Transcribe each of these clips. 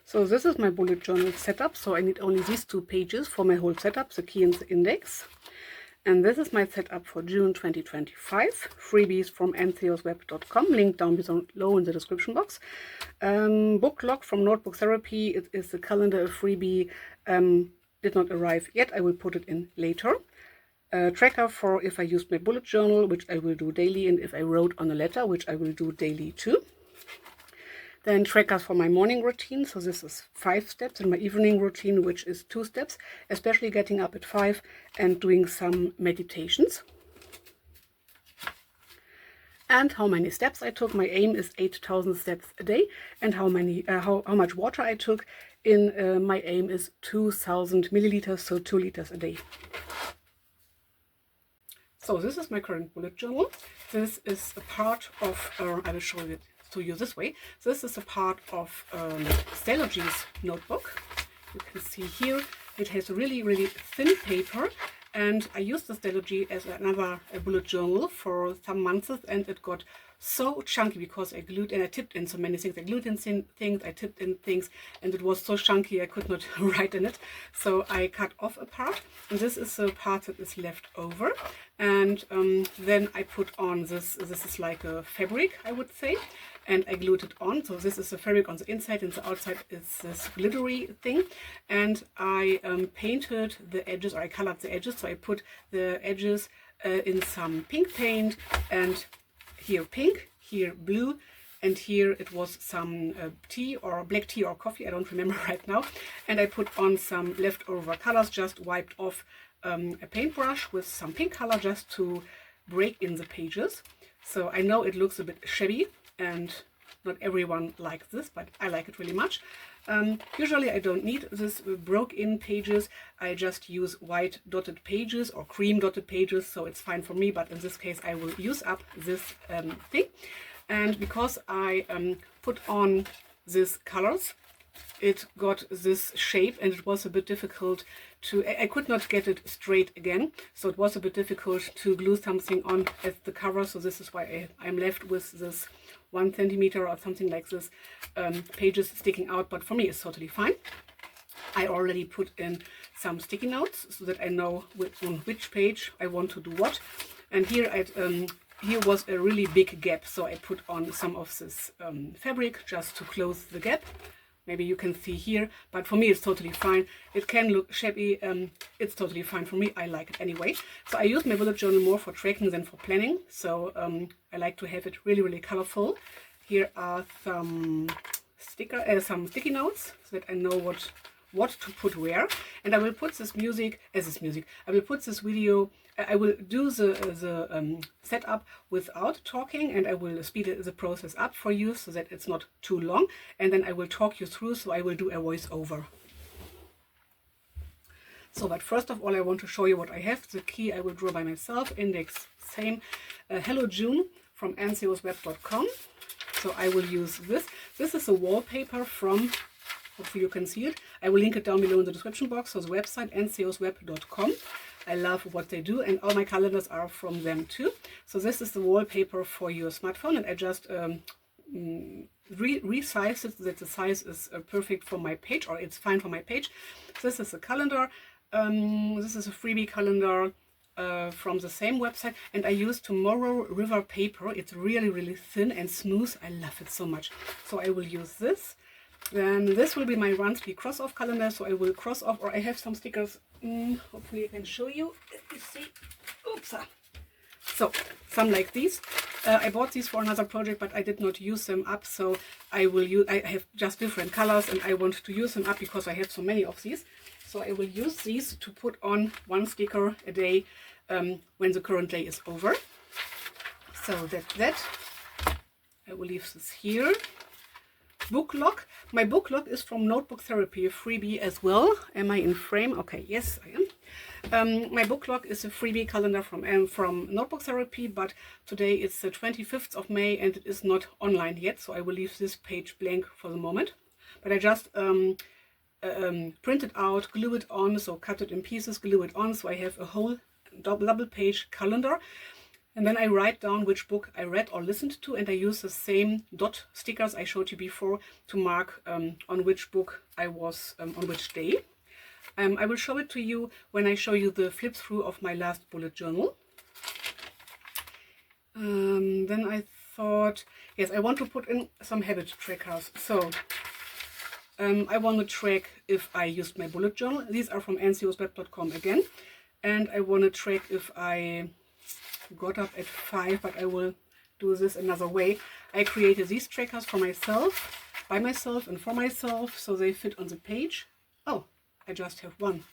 So this is my bullet journal setup. So I need only these 2 pages for my whole setup, the key and the index. And this is my setup for June 2025. Freebies from ntheosweb.com, link down below in the description box. Book log from Notebook Therapy. It is the calendar freebie. Did not arrive yet. I will put it in later. Tracker for if I used my bullet journal, which I will do daily, and if I wrote on a letter, which I will do daily too. Then trackers for my morning routine, so this is 5 steps, and my evening routine, which is 2 steps, especially getting up at 5 and doing some meditations. And how many steps I took. My aim is 8,000 steps a day, and how much water I took. My aim is 2,000 milliliters, so 2 liters a day. So this is my current bullet journal. This is a part of, I will show it to you this way. This is a part of Stalogy's notebook. You can see here it has really, really thin paper, and I used the Stalogy as another bullet journal for some months, and it got so chunky because I glued and I tipped in so many things. I glued in things, I tipped in things, and it was so chunky I could not write in it. So I cut off a part, and this is the part that is left over. And then I put on this is like a fabric, I would say, and I glued it on. So this is the fabric on the inside, and the outside is this glittery thing. And I painted the edges, or I colored the edges. So I put the edges in some pink paint, and here pink, here blue, and here it was some tea or black tea or coffee, I don't remember right now. And I put on some leftover colors, just wiped off a paintbrush with some pink color just to break in the pages. So I know it looks a bit shabby, and not everyone likes this, but I like it really much. Usually I don't need this broke-in pages. I just use white dotted pages or cream dotted pages, so it's fine for me, but in this case I will use up this thing. And because I put on these colors, it got this shape, and it was a bit difficult to, I could not get it straight again, so it was a bit difficult to glue something on as the cover. So this is why I'm left with this 1 centimeter or something like this pages sticking out, but for me it's totally fine. I already put in some sticky notes so that I know on which page I want to do what. And here here was a really big gap, so I put on some of this fabric just to close the gap. Maybe you can see here, but for me it's totally fine. It can look shabby, it's totally fine for me. I like it anyway. So I use my bullet journal more for tracking than for planning. So I like to have it really, really colorful. Here are some sticky notes so that I know what to put where. And I will put this I will put this video, I will do the setup without talking, and I will speed the process up for you so that it's not too long, and then I will talk you through, so I will do a voiceover. So, but first of all I want to show you what I have. The key I will draw by myself, index same, Hello June from ntheosweb.com. So I will use this. This is a wallpaper from, hopefully you can see it. I will link it down below in the description box. So the website ntheosweb.com. I love what they do, and all my calendars are from them too. So this is the wallpaper for your smartphone, and I just resized it so that the size is perfect for my page, or it's fine for my page. This is a calendar. This is a freebie calendar from the same website, and I use Tomoe river paper. It's really, really thin and smooth. I love it so much. So I will use this. Then this will be my Runsby cross-off calendar, so I will cross off, or I have some stickers. Hopefully I can show you. Let me see. Oops. So some like these. I bought these for another project, but I did not use them up. So I will use. I have just different colors, and I want to use them up because I have so many of these. So I will use these to put on 1 sticker a day when the current day is over. So that I will leave this here. Book log. My book log is from Notebook Therapy, a freebie as well. Am I in frame? Okay, yes, I am. My book log is a freebie calendar from Notebook Therapy, but today it's the 25th of May and it is not online yet, so I will leave this page blank for the moment. But I just print it out, glue it on, so cut it in pieces, glue it on, so I have a whole double page calendar. And then I write down which book I read or listened to, and I use the same dot stickers I showed you before to mark on which book I was on which day. I will show it to you when I show you the flip through of my last bullet journal. Then I thought, yes, I want to put in some habit trackers. So I want to track if I used my bullet journal. These are from ncosweb.com again. And I want to track if I got up at 5, but I will do this another way. I created these trackers for myself, by myself and for myself, so they fit on the page. Oh, I just have one.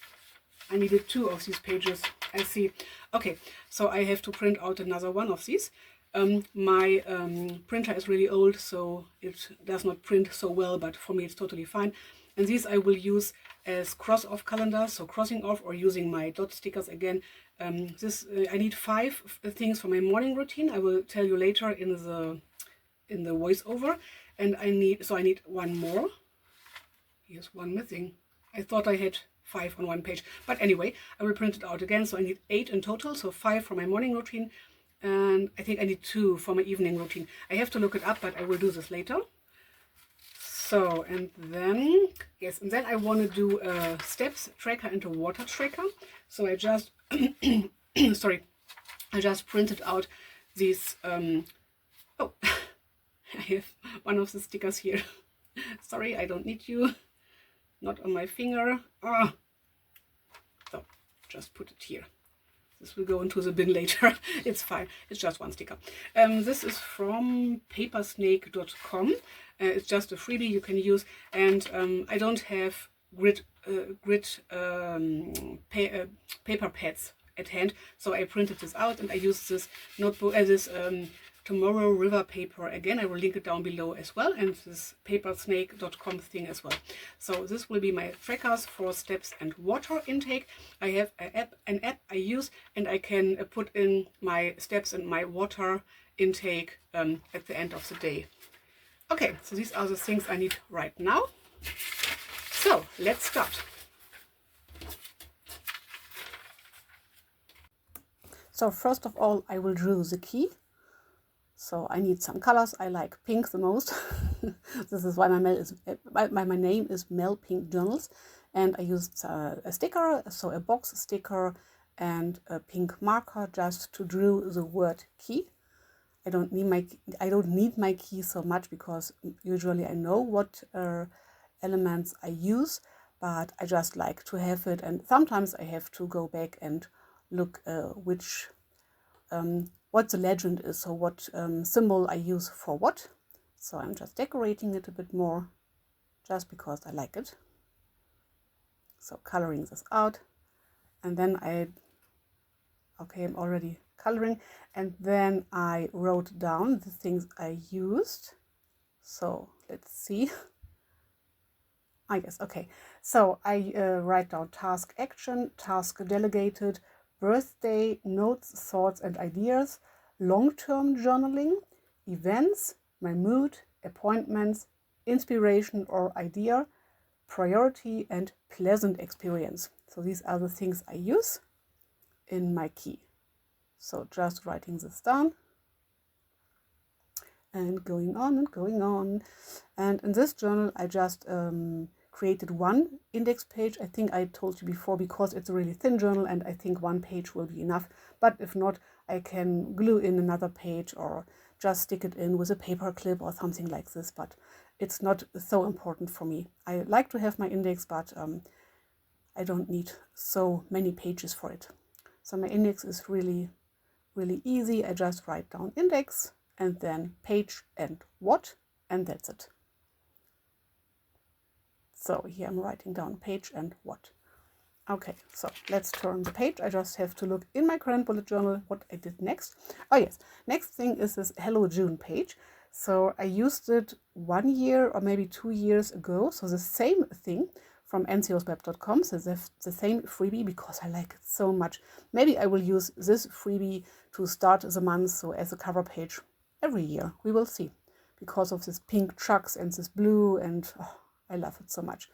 I needed 2 of these pages. I see. Okay, so I have to print out another one of these. My printer is really old, so it does not print so well, but for me it's totally fine. And these I will use as cross-off calendars, so crossing off or using my dot stickers again. I need 5 things for my morning routine. I will tell you later in the voiceover. And I need 1 more. Here's one missing. I thought I had 5 on one page, but anyway, I will print it out again. So I need 8 in total, so 5 for my morning routine, and I think I need 2 for my evening routine. I have to look it up, but I will do this later. So, and then, yes, and then I want to do a steps tracker and a water tracker. So I just, sorry, I just printed out these, oh, I have one of the stickers here. Sorry, I don't need you. Not on my finger. Ah. So, just put it here. This will go into the bin later. It's fine. It's just one sticker. This is from papersnake.com. It's just a freebie you can use. And I don't have paper pads at hand, so I printed this out and I used this notebook, this Tomoe river paper. Again, I will link it down below as well, and this papersnake.com thing as well. So this will be my trackers for steps and water intake. I have an app I use, and I can put in my steps and my water intake at the end of the day. Okay, so these are the things I need right now. So let's start. So first of all, I will draw the key. So I need some colors. I like pink the most. This is why my name is MelPinkJournals, and I used a sticker, so a box sticker and a pink marker just to draw the word key. I don't need my key so much because usually I know what elements I use, but I just like to have it, and sometimes I have to go back and look what the legend is, so what symbol I use for what. So I'm just decorating it a bit more just because I like it. So coloring this out, and then I'm already coloring, and then I wrote down the things I used. So let's see. I guess, okay. So I write down task action, task delegated, birthday, notes, thoughts and ideas, long-term journaling, events, my mood, appointments, inspiration or idea, priority and pleasant experience. So these are the things I use in my key. So just writing this down and going on and going on. And in this journal I just created one index page. I think I told you before, because it's a really thin journal and I think 1 page will be enough. But if not, I can glue in another page or just stick it in with a paper clip or something like this. But it's not so important for me. I like to have my index, but I don't need so many pages for it. So my index is really, really easy. I just write down index and then page and what, and that's it. So here I'm writing down page and what. Okay, so let's turn the page. I just have to look in my current bullet journal what I did next. Oh yes, next thing is this Hello June page. So I used it 1 year or maybe 2 years ago. So the same thing from ncosweb.com. So the same freebie because I like it so much. Maybe I will use this freebie to start the month, so as a cover page every year. We will see, because of this pink chucks and this blue, and oh, I love it so much.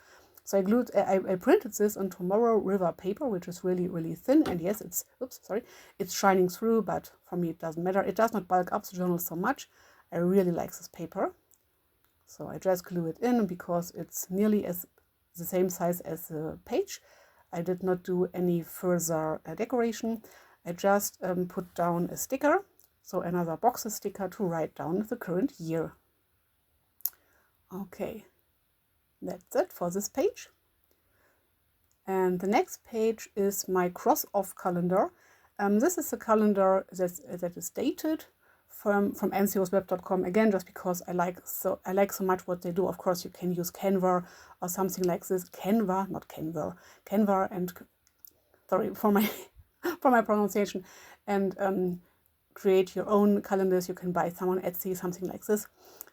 So I printed this on Tomoe River paper, which is really, really thin. And yes, it's shining through, but for me it doesn't matter. It does not bulk up the journal so much. I really like this paper. So I just glue it in because it's nearly the same size as the page. I did not do any further decoration. I just put down a sticker, so another boxes sticker to write down the current year. Okay, that's it for this page. And the next page is my cross-off calendar. This is a calendar that is dated from ncosweb.com, again, just because I like so much what they do. Of course, you can use Canva or something like this. Canva, not Canva. Canva, and sorry for my for my pronunciation, and create your own calendars. You can buy some on Etsy, something like this.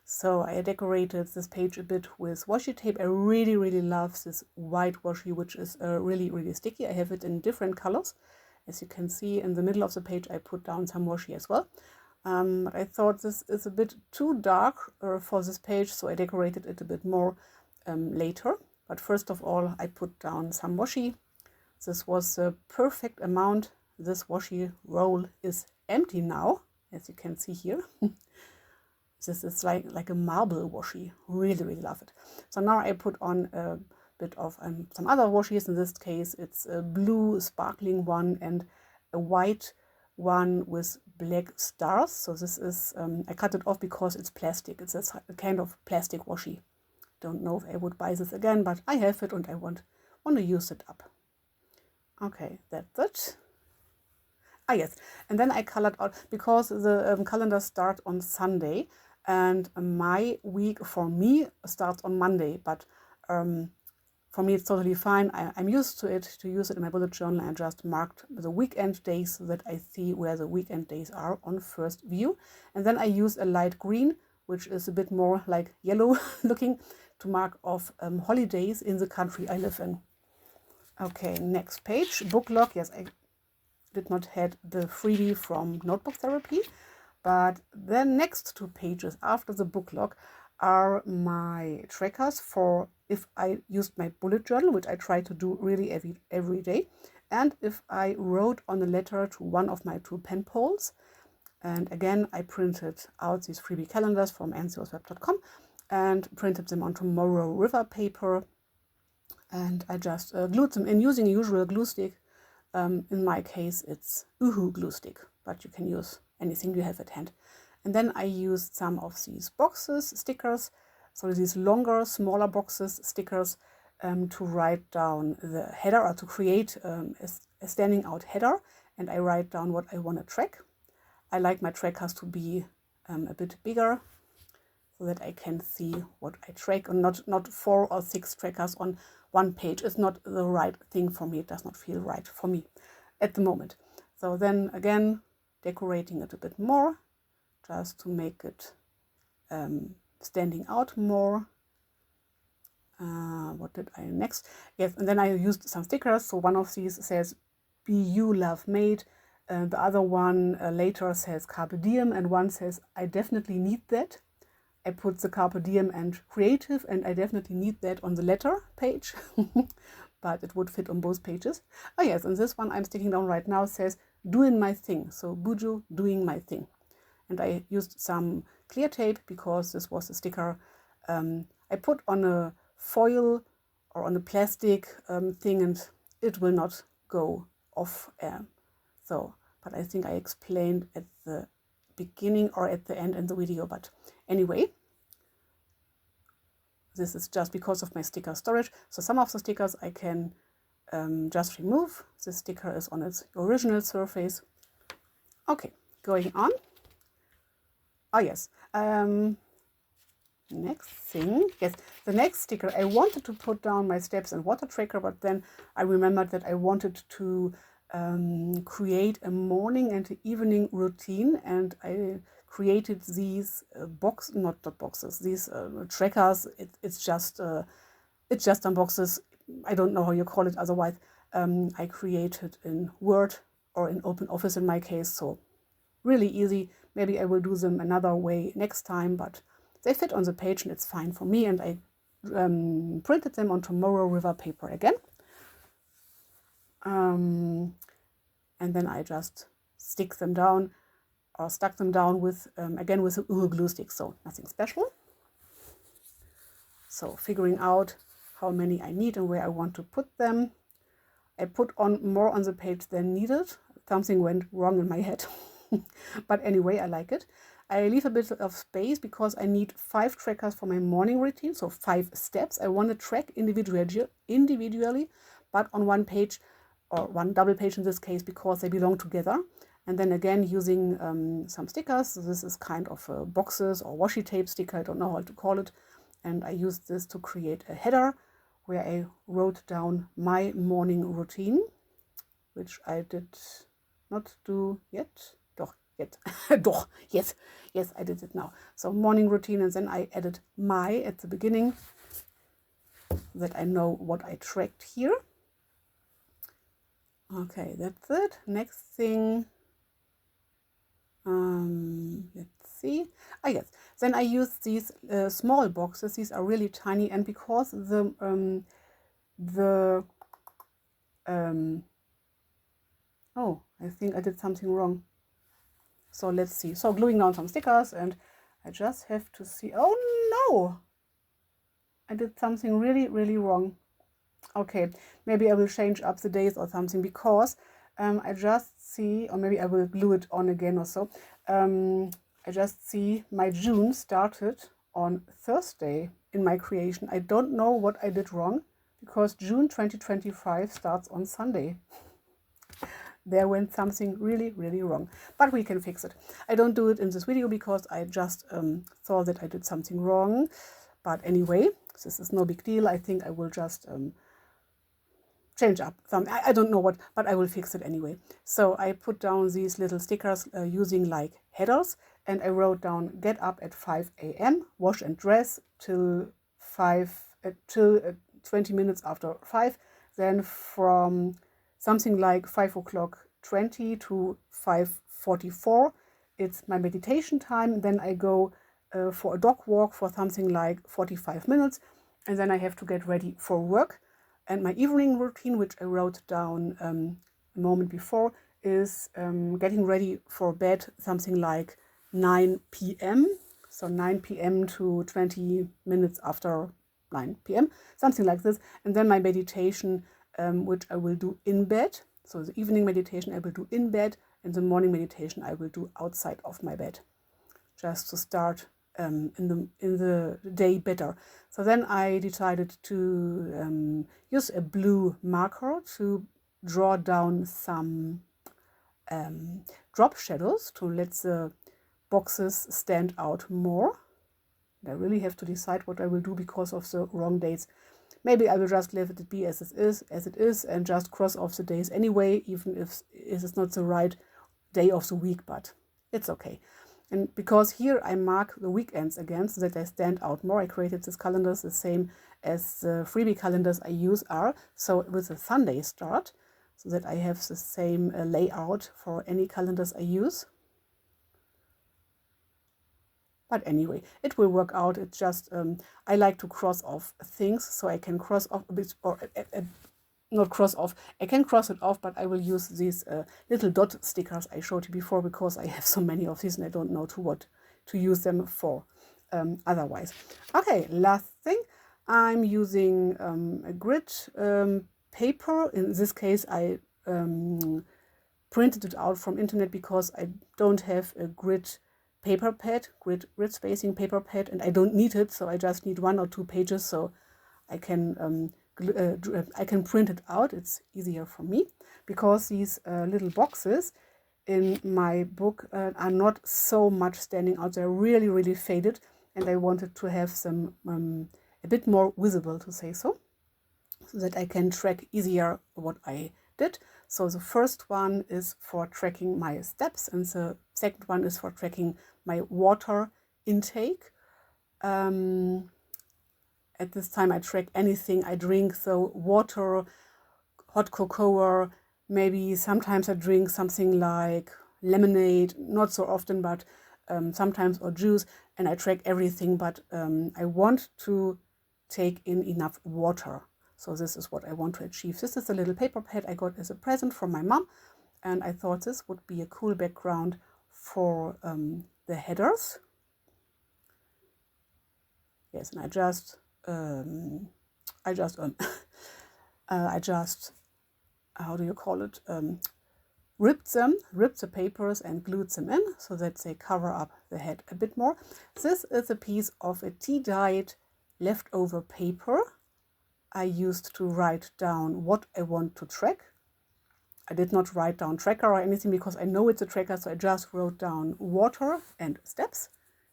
So I decorated this page a bit with washi tape. I really, really love this white washi, which is really, really sticky. I have it in different colors. As you can see, in the middle of the page, I put down some washi as well. I thought this is a bit too dark for this page, so I decorated it a bit more later. But first of all, I put down some washi. This was the perfect amount. This washi roll is empty now, as you can see here. This is like a marble washi. Really, really love it. So now I put on a bit of some other washies. In this case, it's a blue sparkling one and a white one with black stars. So this is, I cut it off because it's plastic. It's a kind of plastic washi. Don't know if I would buy this again, but I have it and I want to use it up. Okay, that's it. Ah, yes, and then I colored out, because the calendar starts on Sunday, and my week for me starts on Monday, but for me it's totally fine. I'm used to it, to use it in my bullet journal, and just marked the weekend days so that I see where the weekend days are on first view. And then I use a light green, which is a bit more like yellow looking, to mark off holidays in the country I live in. Okay, next page, book log. Yes, I did not had the freebie from Notebook Therapy, but the next two pages after the book log are my trackers for if I used my bullet journal, which I try to do really every day, and if I wrote on a letter to one of my two pen pals. And again, I printed out these freebie calendars from ncosweb.com and printed them on Tomoe River paper, and I just glued them in using a usual glue stick. In my case, it's Uhu glue stick, but you can use anything you have at hand. And then I used some of these boxes stickers, so these longer, smaller boxes stickers, to write down the header, or to create a standing out header, and I write down what I want to track. I like my trackers to be a bit bigger, so that I can see what I track, and not 4 or 6 trackers on one page. It's not the right thing for me. It does not feel right for me at the moment. So then again, decorating it a bit more, just to make it standing out more. What did I next? Yes, and then I used some stickers. So one of these says "Be You, Love Made." The other one later says "Carpe Diem," and one says "I definitely need that." I put the Carpe Diem and creative, and I definitely need that on the letter page, but it would fit on both pages. Oh yes, and this one I'm sticking down right now says "Doing my thing." So Bujo doing my thing. And I used some clear tape because this was a sticker I put on a foil or on a plastic thing, and it will not go off. But I think I explained at the beginning or at the end in the video. But anyway, this is just because of my sticker storage. So some of the stickers I can just remove. This sticker is on its original surface. Okay, going on. Oh yes, next thing, yes, the next sticker, I wanted to put down my steps and water tracker, but then I remembered that I wanted to create a morning and evening routine, and I created these these trackers. It's just some boxes. I don't know how you call it otherwise. I created in Word or in OpenOffice in my case, so really easy. Maybe I will do them another way next time, but they fit on the page and it's fine for me, and I printed them on Tomoe river paper again. And then I just stuck them down with, again, with a glue stick, so nothing special. So figuring out how many I need and where I want to put them. I put on more on the page than needed. Something went wrong in my head. But anyway, I like it. I leave a bit of space because I need 5 trackers for my morning routine, so 5 steps. I want to track individually, but on one page, or one double page in this case, because they belong together. And then again, using some stickers. So this is kind of boxes or washi tape sticker, I don't know how to call it. And I used this to create a header where I wrote down my morning routine, which I did not do yet. Yet. Doch, yes, I did it now. So morning routine, and then I added my at the beginning, that I know what I tracked here. Okay, that's it. Next thing, let's see. Ah, yes. Then I use these small boxes. These are really tiny, and because oh, I think I did something wrong. So let's see. So gluing down some stickers, and I just have to see. Oh no! I did something really, really wrong. Okay, maybe I will change up the days or something, because I just see, or maybe I will glue it on again or so. I just see my June started on Thursday in my creation. I don't know what I did wrong, because June 2025 starts on Sunday. There went something really, really wrong, but we can fix it. I don't do it in this video because I just thought that I did something wrong. But anyway, this is no big deal. I think I will just change up some. I don't know what, but I will fix it anyway. So I put down these little stickers using like headers, and I wrote down get up at 5 a.m., wash and dress till 20 minutes after 5, then from something like 5:20 to 5:44, it's my meditation time. Then I go for a dog walk for something like 45 minutes, and then I have to get ready for work. And my evening routine, which I wrote down a moment before, is getting ready for bed something like 9 p.m. So 9 p.m. to 20 minutes after 9 p.m., something like this. And then my meditation, which I will do in bed. So the evening meditation I will do in bed, and the morning meditation I will do outside of my bed, just to start in the day better. So then I decided to use a blue marker to draw down some drop shadows to let the boxes stand out more. And I really have to decide what I will do because of the wrong dates. Maybe I will just leave it be as it is, and just cross off the days anyway, even if it's not the right day of the week, but it's okay. And because here I mark the weekends again so that they stand out more, I created this calendars the same as the freebie calendars I use are. So with a Sunday start, so that I have the same layout for any calendars I use. But anyway, it will work out. It's just, I like to cross off things, so I can cross off a bit, or not cross off, I can cross it off, but I will use these little dot stickers I showed you before, because I have so many of these and I don't know what to use them for otherwise. Okay, last thing, I'm using a grid paper. In this case, I printed it out from internet because I don't have a grid paper pad, grid spacing paper pad, and I don't need it, so I just need 1 or 2 pages, so I can print it out. It's easier for me, because these little boxes in my book are not so much standing out. They're really, really faded, and I wanted to have some a bit more visible, to say so that I can track easier what I did. So the first one is for tracking my steps, and the second one is for tracking my water intake. At this time I track anything I drink, so water, hot cocoa, maybe sometimes I drink something like lemonade, not so often, but sometimes, or juice, and I track everything. But I want to take in enough water. So this is what I want to achieve. This is a little paper pad I got as a present from my mom, and I thought this would be a cool background for the headers. Yes, and I just how do you call it? Ripped the papers and glued them in so that they cover up the head a bit more. This is a piece of a tea-dyed leftover paper I used to write down what I want to track. I did not write down tracker or anything because I know it's a tracker, so I just wrote down water and steps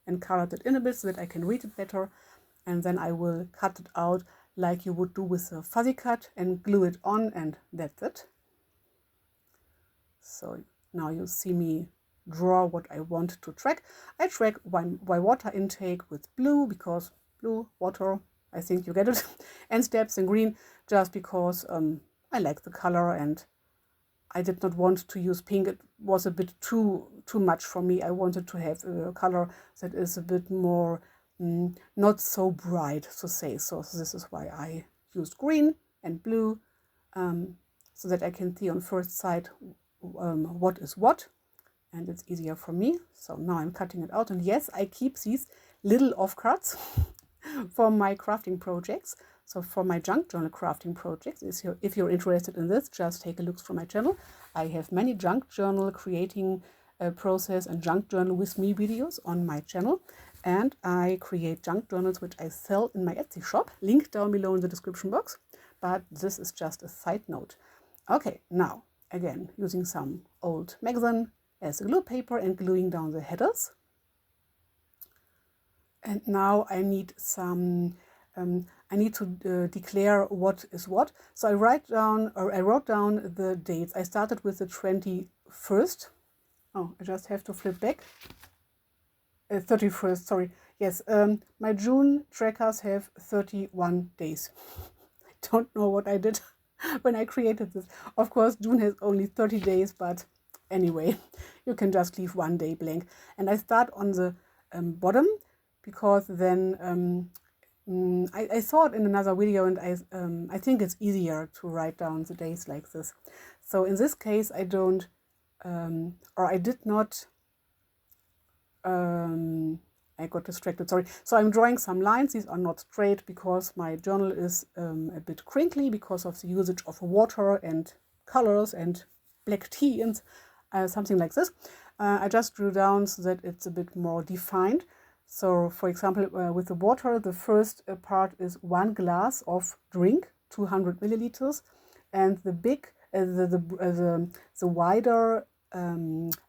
and colored it in a bit so that I can read it better. And then I will cut it out like you would do with a fuzzy cut and glue it on, and that's it. So now you see me draw what I want to track. I track my water intake with blue because blue, water, I think you get it, and steps in green just because I like the color and I did not want to use pink. It was a bit too much for me. I wanted to have a color that is a bit more not so bright, to say. So this is why I used green and blue so that I can see on first sight what is what, and it's easier for me. So now I'm cutting it out, and yes, I keep these little offcuts for my crafting projects. So for my junk journal crafting projects, if you're interested in this, just take a look through my channel. I have many junk journal creating process and junk journal with me videos on my channel, and I create junk journals which I sell in my Etsy shop, link down below in the description box, but this is just a side note. Okay, now again using some old magazine as a glue paper and gluing down the headers. And now I need some I need to declare what is what. So I wrote down the dates. I started with the 21st. Oh, I just have to flip back. 31st, sorry. Yes, my June trackers have 31 days. I don't know what I did when I created this. Of course, June has only 30 days, but anyway, you can just leave one day blank. And I start on the bottom because then I saw it in another video, and I think it's easier to write down the days like this. So in this case, I don't, or I did not, I got distracted, sorry. So I'm drawing some lines. These are not straight because my journal is a bit crinkly because of the usage of water and colors and black tea and something like this. I just drew down so that it's a bit more defined. So for example, with the water, the first part is 1 glass of drink, 200 milliliters, and the big, the wider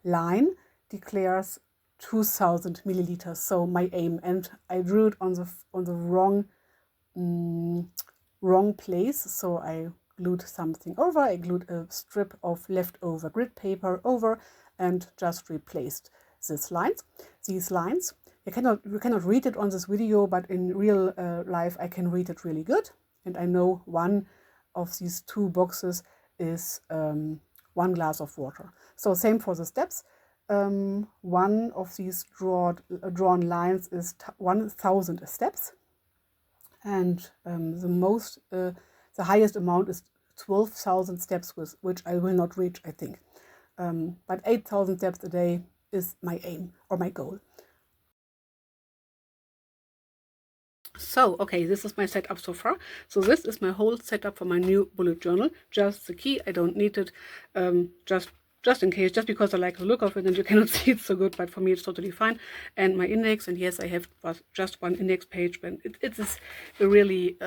line declares 2000 milliliters. So my aim, and I drew it on the wrong place. So I glued something over. I glued a strip of leftover grid paper over, and just replaced these lines. You cannot read it on this video, but in real life I can read it really good. And I know one of these two boxes is 1 glass of water. So same for the steps. One of these drawn lines is 1000 steps. And the highest amount is 12,000 steps, which I will not reach, I think. But 8,000 steps a day is my aim or my goal. So, okay, this is my setup so far. So this is my whole setup for my new bullet journal. Just the key, I don't need it, just in case, just because I like the look of it and you cannot see it so good, but for me it's totally fine. And my index, and yes, I have just one index page, but it is a really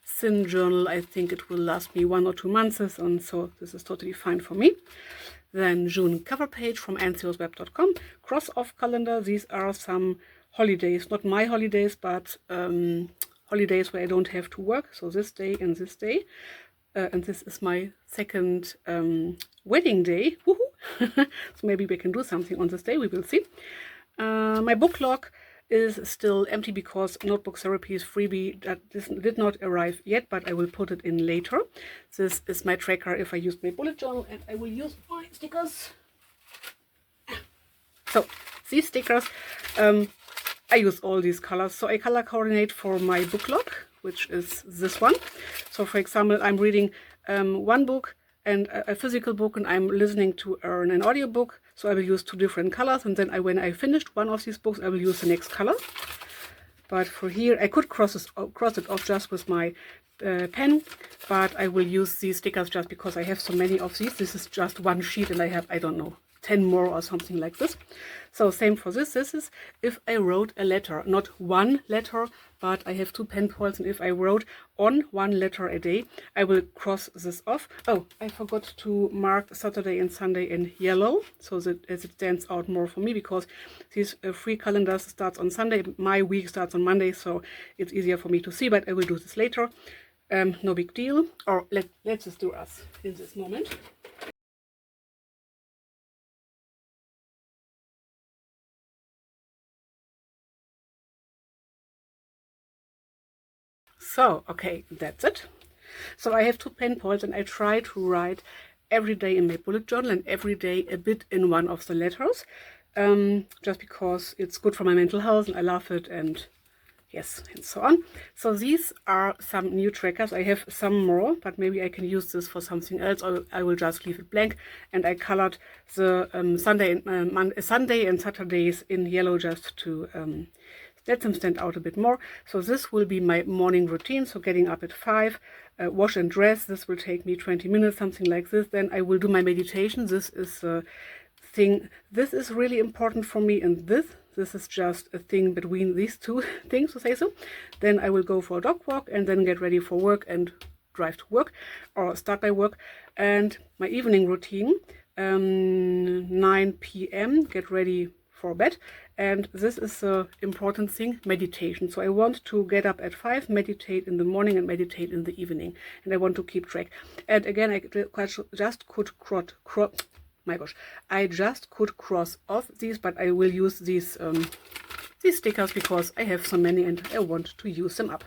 thin journal. I think it will last me 1 or 2 months, and so this is totally fine for me. Then June cover page from ansiosweb.com, cross-off calendar. These are some holidays, not my holidays, but holidays where I don't have to work. So this day and this day. And this is my second wedding day. Woohoo! So maybe we can do something on this day, we will see. My book log is still empty because Notebook Therapy's freebie that did not arrive yet, but I will put it in later. This is my tracker if I use my bullet journal, and I will use my stickers. So these stickers, I use all these colors. So I color coordinate for my book log which is this one. So for example, I'm reading one book and a physical book, and I'm listening to an audiobook, so I will use 2 different colors, and then when I finished one of these books, I will use the next color. But for here, I could cross it off just with my pen, but I will use these stickers just because I have so many of these. This is just one sheet, and I have, I don't know, 10 more or something like this. So same for this. This is if I wrote a letter, not one letter, but I have 2 pen pals, and if I wrote on 1 letter a day, I will cross this off. Oh, I forgot to mark Saturday and Sunday in yellow, so that as it stands out more for me, because these free calendars starts on Sunday, my week starts on Monday, so it's easier for me to see, but I will do this later. No big deal. Or let's just do us in this moment. So, okay, that's it. So I have 2 pen pals, and I try to write every day in my bullet journal and every day a bit in one of the letters, just because it's good for my mental health and I love it, and yes, and so on. So these are some new trackers. I have some more, but maybe I can use this for something else, or I will just leave it blank. And I colored the Sunday and Saturdays in yellow just to let them stand out a bit more. So this will be my morning routine. So getting up at 5, wash and dress. This will take me 20 minutes, something like this. Then I will do my meditation. This is a thing. This is really important for me, and this is just a thing between these 2 things, to say so. Then I will go for a dog walk and then get ready for work and drive to work or start my work. And my evening routine, 9 p.m. get ready for bed, and this is the important thing, meditation. So I want to get up at 5, meditate in the morning and meditate in the evening, and I want to keep track. And again, I just could I just could cross off these, but I will use these stickers because I have so many and I want to use them up.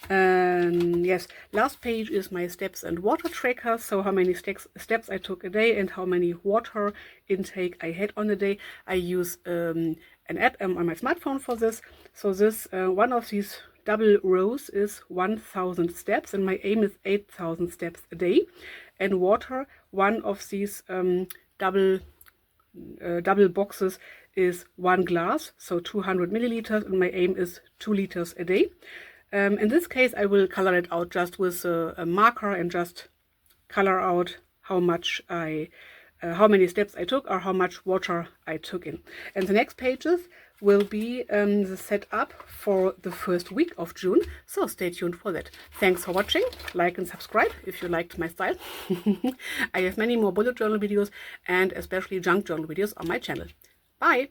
Yes, last page is my steps and water tracker. So how many steps I took a day and how many water intake I had on a day. I use an app on my smartphone for this. So this one of these double rows is 1000 steps, and my aim is 8000 steps a day. And water, one of these double boxes is 1 glass, so 200 milliliters, and my aim is 2 liters a day. In this case, I will color it out just with a marker and just color out how much how many steps I took or how much water I took in. And the next pages will be the setup for the first week of June, so stay tuned for that. Thanks for watching. Like and subscribe if you liked my style. I have many more bullet journal videos and especially junk journal videos on my channel. Bye!